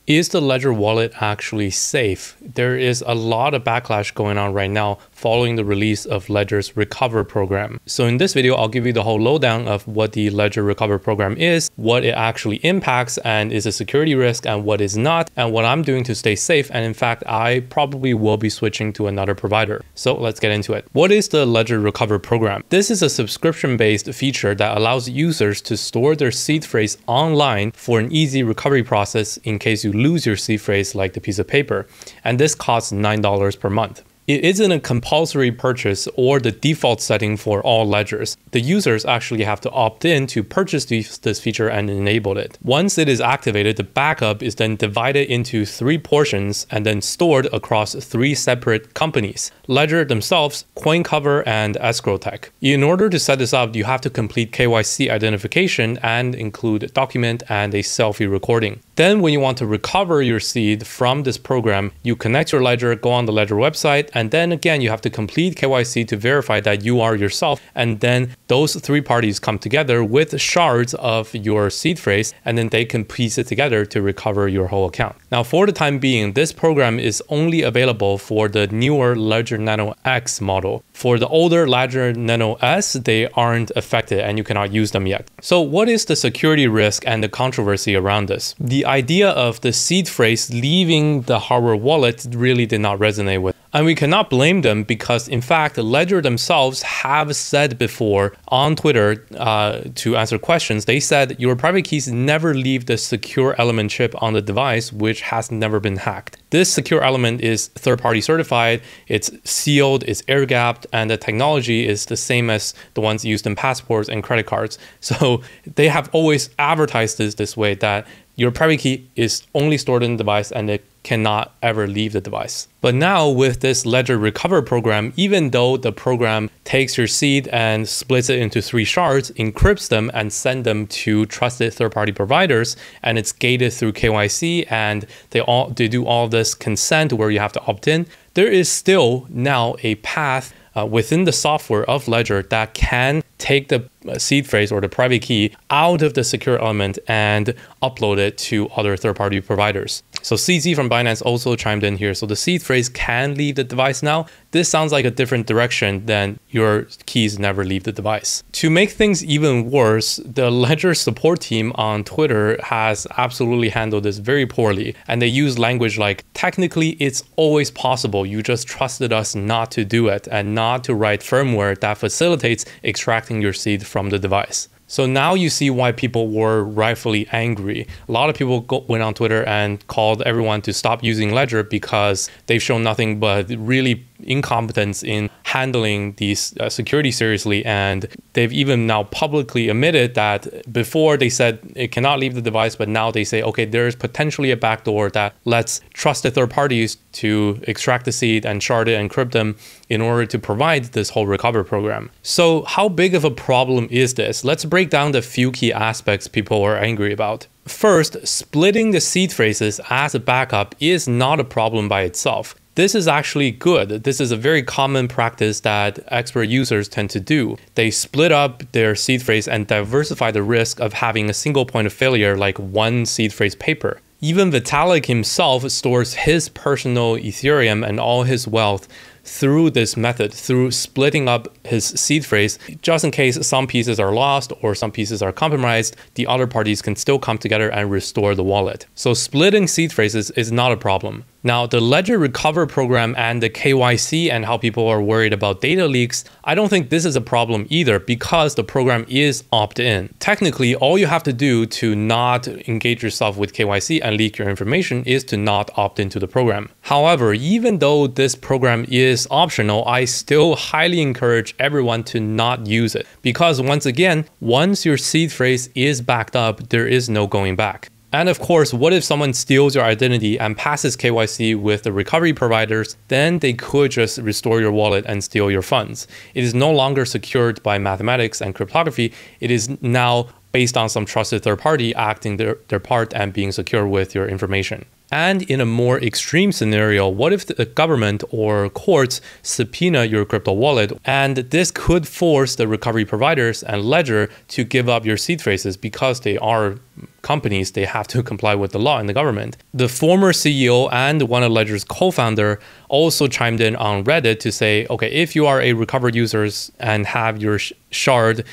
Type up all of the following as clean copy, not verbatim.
Is the Ledger wallet actually safe? There is a lot of backlash going on right now following the release of Ledger's Recover program. So in this video, I'll give you the whole lowdown of what the Ledger Recover program is, what it actually impacts and is a security risk and what is not, and what I'm doing to stay safe. And in fact, I probably will be switching to another provider. So let's get into it. What is the Ledger Recover program? This is a subscription-based feature that allows users to store their seed phrase online for an easy recovery process in case you lose your seed phrase like the piece of paper. And this costs $9 per month. It isn't a compulsory purchase or the default setting for all ledgers. The users actually have to opt in to purchase this feature and enable it. Once it is activated, the backup is then divided into 3 portions and then stored across 3 separate companies: Ledger themselves, CoinCover, and EscrowTech. In order to set this up, you have to complete KYC identification and include a document and a selfie recording. Then when you want to recover your seed from this program, you connect your Ledger, go on the Ledger website, and then again, you have to complete KYC to verify that you are yourself. And then those 3 parties come together with shards of your seed phrase, and then they can piece it together to recover your whole account. Now, for the time being, this program is only available for the newer Ledger Nano X model. For the older Ledger Nano S, they aren't affected and you cannot use them yet. So what is the security risk and the controversy around this? The idea of the seed phrase leaving the hardware wallet really did not resonate with. And we cannot blame them because, in fact, Ledger themselves have said before on Twitter to answer questions, they said your private keys never leave the secure element chip on the device, which has never been hacked. This secure element is third-party certified, it's sealed, it's air-gapped, and the technology is the same as the ones used in passports and credit cards. So they have always advertised this way, that your private key is only stored in the device and it cannot ever leave the device. But now with this Ledger Recover program, even though the program takes your seed and splits it into 3 shards, encrypts them and send them to trusted third-party providers, and it's gated through KYC, and they do all this consent where you have to opt in, there is still now a path within the software of Ledger that can take the seed phrase or the private key out of the secure element and upload it to other third-party providers. So CZ from Binance also chimed in here. So the seed phrase can leave the device now. This sounds like a different direction than your keys never leave the device. To make things even worse, the Ledger support team on Twitter has absolutely handled this very poorly. And they use language like, technically it's always possible. You just trusted us not to do it and not to write firmware that facilitates extracting your seed from the device. So now you see why people were rightfully angry. A lot of people went on Twitter and called everyone to stop using Ledger because they've shown nothing but really incompetence in handling these security seriously. And they've even now publicly admitted that before they said it cannot leave the device, but now they say, okay, there's potentially a backdoor that lets trusted third parties to extract the seed and shard it and encrypt them in order to provide this whole recovery program. So how big of a problem is this? Let's break down the few key aspects people are angry about. First, splitting the seed phrases as a backup is not a problem by itself. This is actually good. This is a very common practice that expert users tend to do. They split up their seed phrase and diversify the risk of having a single point of failure like one seed phrase paper. Even Vitalik himself stores his personal Ethereum and all his wealth through this method, through splitting up his seed phrase, just in case some pieces are lost or some pieces are compromised, the other parties can still come together and restore the wallet. So splitting seed phrases is not a problem. Now, the Ledger Recover program and the KYC and how people are worried about data leaks, I don't think this is a problem either because the program is opt-in. Technically, all you have to do to not engage yourself with KYC and leak your information is to not opt into the program. However, even though this program is optional, I still highly encourage everyone to not use it because once again, once your seed phrase is backed up, there is no going back. And of course, what if someone steals your identity and passes KYC with the recovery providers? Then they could just restore your wallet and steal your funds. It is no longer secured by mathematics and cryptography. It is now based on some trusted third party acting their part and being secure with your information. And in a more extreme scenario, what if the government or courts subpoena your crypto wallet? And this could force the recovery providers and ledger to give up your seed phrases because they are companies, they have to comply with the law and the government. The former CEO and one of Ledger's co-founder also chimed in on Reddit to say, okay, if you are a recovered user and have your shard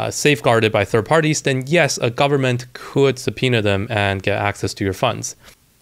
safeguarded by third parties, then yes, a government could subpoena them and get access to your funds.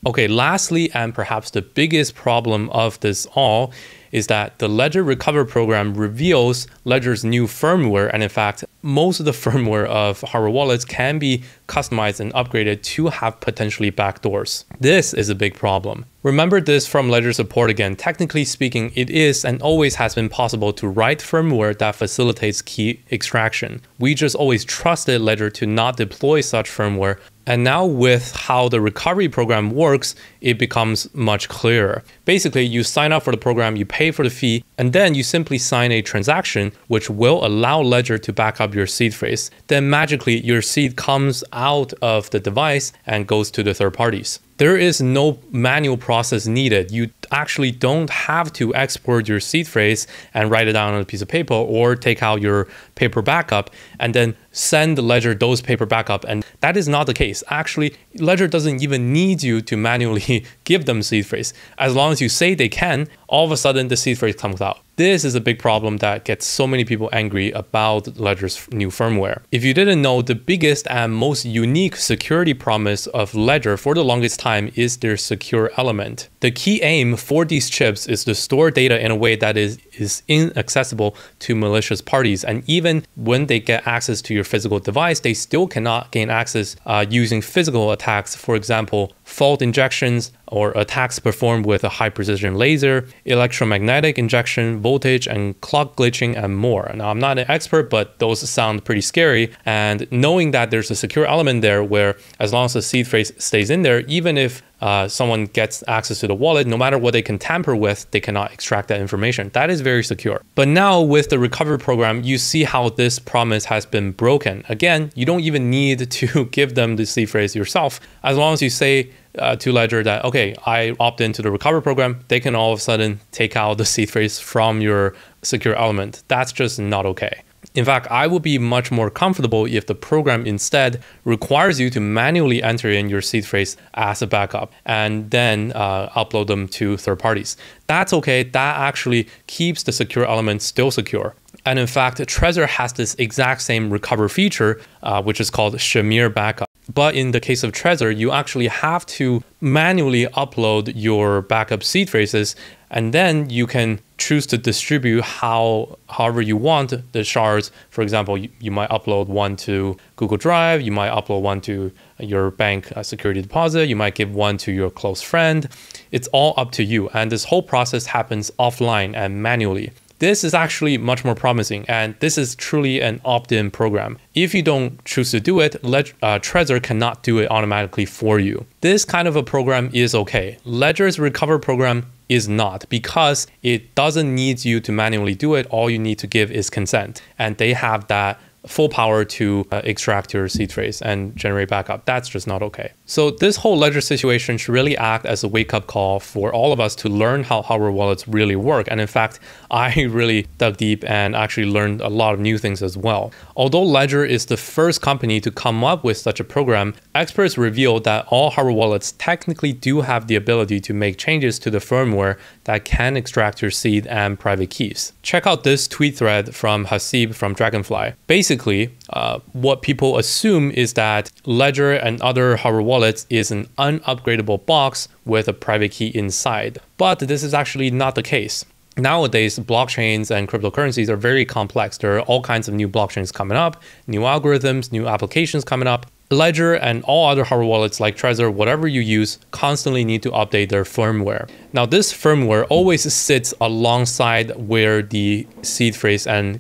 Okay, lastly, and perhaps the biggest problem of this all is that the Ledger Recover program reveals Ledger's new firmware, and in fact, most of the firmware of hardware wallets can be customized and upgraded to have potentially backdoors. This is a big problem. Remember this from Ledger support again. Technically speaking, it is and always has been possible to write firmware that facilitates key extraction. We just always trusted Ledger to not deploy such firmware. And now with how the recovery program works, it becomes much clearer. Basically, you sign up for the program, you pay for the fee, and then you simply sign a transaction which will allow Ledger to back up your seed phrase. Then magically, your seed comes out of the device and goes to the third parties. There is no manual process needed. You actually don't have to export your seed phrase and write it down on a piece of paper or take out your paper backup and then send Ledger those paper backup. And that is not the case. Actually, Ledger doesn't even need you to manually give them seed phrase. As long as you say they can, all of a sudden the seed phrase comes out. This is a big problem that gets so many people angry about Ledger's new firmware. If you didn't know, the biggest and most unique security promise of Ledger for the longest time is their secure element. The key aim for these chips is to store data in a way that is inaccessible to malicious parties. And even when they get access to your physical device, they still cannot gain access using physical attacks. For example, fault injections or attacks performed with a high precision laser, electromagnetic injection, voltage and clock glitching, and more. Now, I'm not an expert, but those sound pretty scary. And knowing that there's a secure element there where as long as the seed phrase stays in there, even if someone gets access to the wallet, no matter what they can tamper with, they cannot extract that information. That is very secure. But now with the recovery program, you see how this promise has been broken. Again, you don't even need to give them the seed phrase yourself. As long as you say to Ledger that, okay, I opt into the recovery program, they can all of a sudden take out the seed phrase from your secure element. That's just not okay. In fact, I would be much more comfortable if the program instead requires you to manually enter in your seed phrase as a backup and then upload them to third parties. That's okay. That actually keeps the secure element still secure. And in fact, Trezor has this exact same recover feature, which is called Shamir backup. But in the case of Trezor, you actually have to manually upload your backup seed phrases, and then you can choose to distribute however you want the shards. For example, you might upload one to Google Drive, you might upload one to your bank security deposit, you might give one to your close friend. It's all up to you. And this whole process happens offline and manually. This is actually much more promising, and this is truly an opt-in program. If you don't choose to do it, Trezor cannot do it automatically for you. This kind of a program is okay. Ledger's recover program is not, because it doesn't need you to manually do it. All you need to give is consent, and they have that full power to extract your seed phrase and generate backup. That's just not okay. So this whole Ledger situation should really act as a wake-up call for all of us to learn how hardware wallets really work. And in fact, I really dug deep and actually learned a lot of new things as well. Although Ledger is the first company to come up with such a program, experts revealed that all hardware wallets technically do have the ability to make changes to the firmware that can extract your seed and private keys. Check out this tweet thread from Hasib from Dragonfly. Basically, what people assume is that Ledger and other hardware wallets is an unupgradable box with a private key inside. But this is actually not the case. Nowadays, blockchains and cryptocurrencies are very complex. There are all kinds of new blockchains coming up, new algorithms, new applications coming up. Ledger and all other hardware wallets like Trezor, whatever you use, constantly need to update their firmware. Now, this firmware always sits alongside where the seed phrase and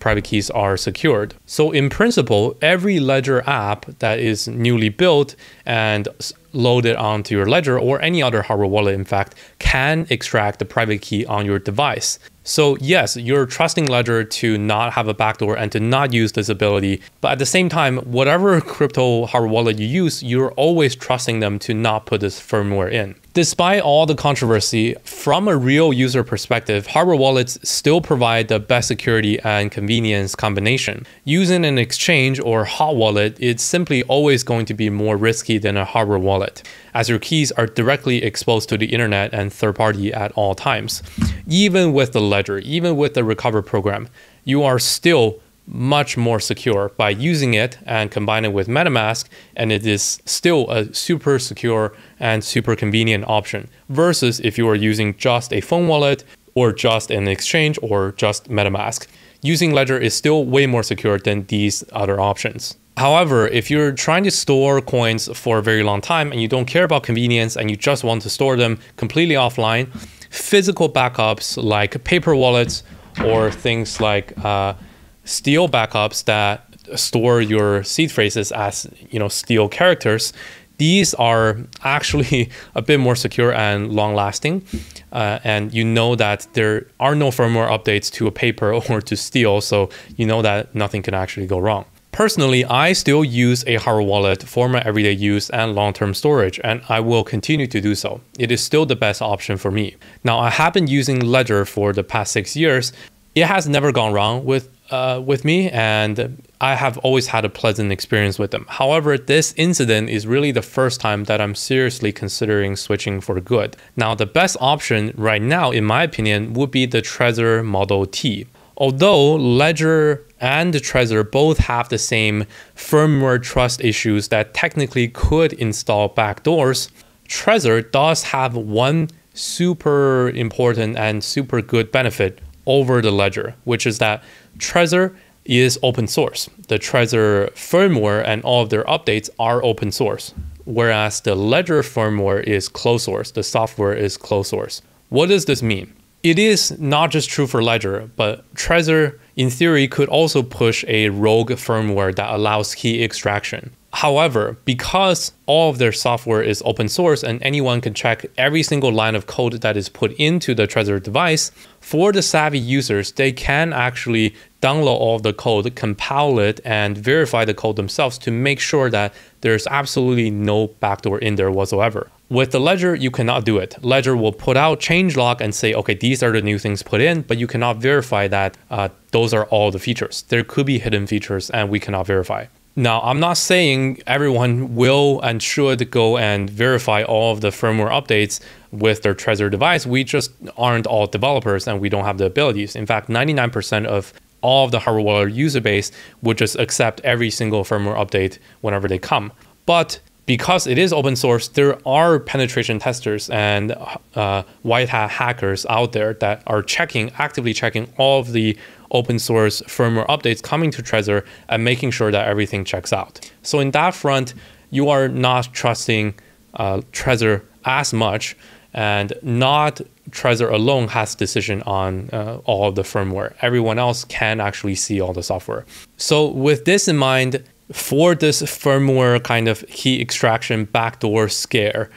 private keys are secured. So in principle, every Ledger app that is newly built and loaded onto your Ledger or any other hardware wallet, in fact, can extract the private key on your device. So yes, you're trusting Ledger to not have a backdoor and to not use this ability. But at the same time, whatever crypto hardware wallet you use, you're always trusting them to not put this firmware in. Despite all the controversy, from a real user perspective, hardware wallets still provide the best security and convenience combination. Using an exchange or hot wallet, it's simply always going to be more risky than a hardware wallet, as your keys are directly exposed to the internet and third party at all times. Even with the Ledger, even with the Recover program, you are still much more secure by using it and combine it with MetaMask, and it is still a super secure and super convenient option versus if you are using just a phone wallet or just an exchange or just MetaMask. Using Ledger is still way more secure than these other options. However, if you're trying to store coins for a very long time and you don't care about convenience and you just want to store them completely offline, physical backups like paper wallets or things like steel backups that store your seed phrases as steel characters, these are actually a bit more secure and long lasting. And you know that there are no firmware updates to a paper or to steel, so you know that nothing can actually go wrong. Personally, I still use a hardware wallet for my everyday use and long-term storage, and I will continue to do so. It is still the best option for me. Now, I have been using Ledger for the past 6 years. It has never gone wrong with me, and I have always had a pleasant experience with them. However, this incident is really the first time that I'm seriously considering switching for good. Now, the best option right now, in my opinion, would be the Trezor Model T. Although Ledger and Trezor both have the same firmware trust issues that technically could install backdoors, Trezor does have one super important and super good benefit over the Ledger, which is that Trezor is open source. The Trezor firmware and all of their updates are open source, whereas the Ledger firmware is closed source. The software is closed source. What does this mean? It is not just true for Ledger, but Trezor, in theory, could also push a rogue firmware that allows key extraction. However, because all of their software is open source and anyone can check every single line of code that is put into the Trezor device, for the savvy users, they can actually download all of the code, compile it, and verify the code themselves to make sure that there's absolutely no backdoor in there whatsoever. With the Ledger, you cannot do it. Ledger will put out changelog and say, okay, these are the new things put in, but you cannot verify that those are all the features. There could be hidden features and we cannot verify. Now, I'm not saying everyone will and should go and verify all of the firmware updates with their Trezor device. We just aren't all developers and we don't have the abilities. In fact, 99% of all of the hardware wallet user base would just accept every single firmware update whenever they come. But because it is open source, there are penetration testers and white hat hackers out there that are actively checking all of the open source firmware updates coming to Trezor and making sure that everything checks out. So in that front, you are not trusting Trezor as much, and not Trezor alone has decision on all of the firmware. Everyone else can actually see all the software. So with this in mind, for this firmware kind of key extraction backdoor scare,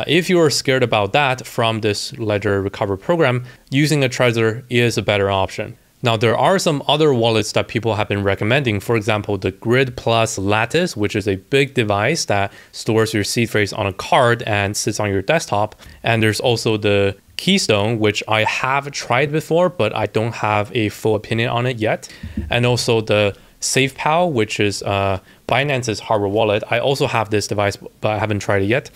if you are scared about that from this Ledger Recover program, using a Trezor is a better option. Now, there are some other wallets that people have been recommending. For example, the Grid Plus Lattice, which is a big device that stores your seed phrase on a card and sits on your desktop. And there's also the Keystone, which I have tried before, but I don't have a full opinion on it yet. And also the SafePal, which is Binance's hardware wallet. I also have this device, but I haven't tried it yet.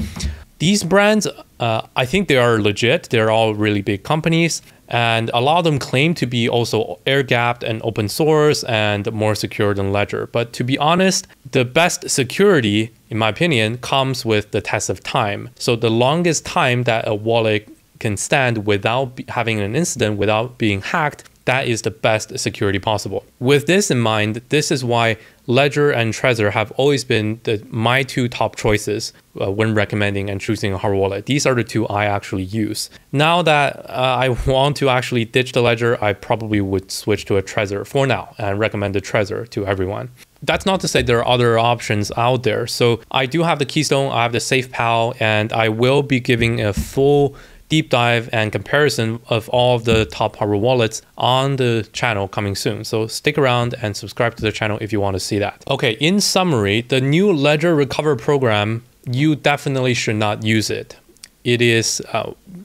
These brands, I think they are legit. They're all really big companies. And a lot of them claim to be also air-gapped and open source and more secure than Ledger. But to be honest, the best security, in my opinion, comes with the test of time. So the longest time that a wallet can stand without having an incident, without being hacked, that is the best security possible. With this in mind, this is why Ledger and Trezor have always been my two top choices when recommending and choosing a hardware wallet. These are the two I actually use. Now that I want to actually ditch the Ledger, I probably would switch to a Trezor for now and recommend the Trezor to everyone. That's not to say there are other options out there. So I do have the Keystone, I have the SafePal, and I will be giving a full deep dive and comparison of all of the top hardware wallets on the channel coming soon. So stick around and subscribe to the channel if you want to see that. Okay, in summary, the new Ledger Recover program, you definitely should not use it. It is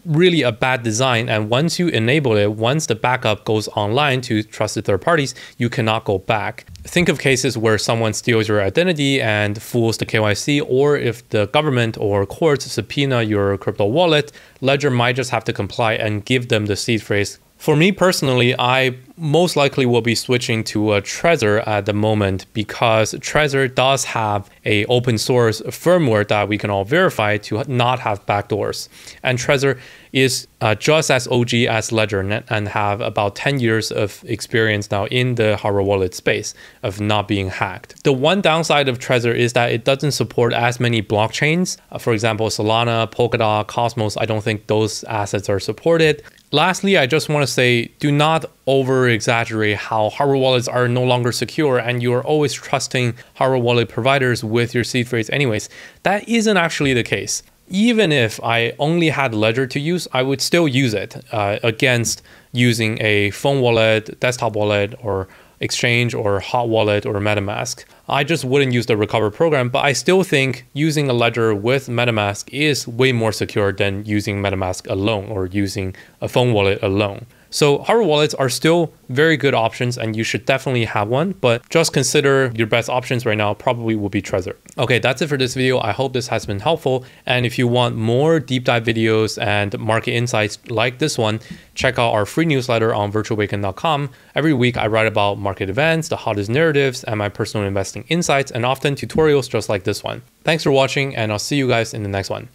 really a bad design, and once you enable it, once the backup goes online to trusted third parties, you cannot go back. Think of cases where someone steals your identity and fools the KYC, or if the government or courts subpoena your crypto wallet, Ledger might just have to comply and give them the seed phrase. For me personally, I most likely will be switching to a Trezor at the moment, because Trezor does have a open source firmware that we can all verify to not have backdoors. And Trezor is just as OG as Ledger and have about 10 years of experience now in the hardware wallet space of not being hacked. The one downside of Trezor is that it doesn't support as many blockchains. For example, Solana, Polkadot, Cosmos, I don't think those assets are supported. Lastly, I just want to say, do not over-exaggerate how hardware wallets are no longer secure and you are always trusting hardware wallet providers with your seed phrase anyways. That isn't actually the case. Even if I only had Ledger to use, I would still use it against using a phone wallet, desktop wallet, or Exchange or Hot Wallet or MetaMask. I just wouldn't use the Recover program, but I still think using a Ledger with MetaMask is way more secure than using MetaMask alone or using a phone wallet alone. So hardware wallets are still very good options and you should definitely have one, but just consider your best options right now probably will be Trezor. Okay, that's it for this video. I hope this has been helpful. And if you want more deep dive videos and market insights like this one, check out our free newsletter on virtualawaken.com. Every week I write about market events, the hottest narratives, and my personal investing insights, and often tutorials just like this one. Thanks for watching, and I'll see you guys in the next one.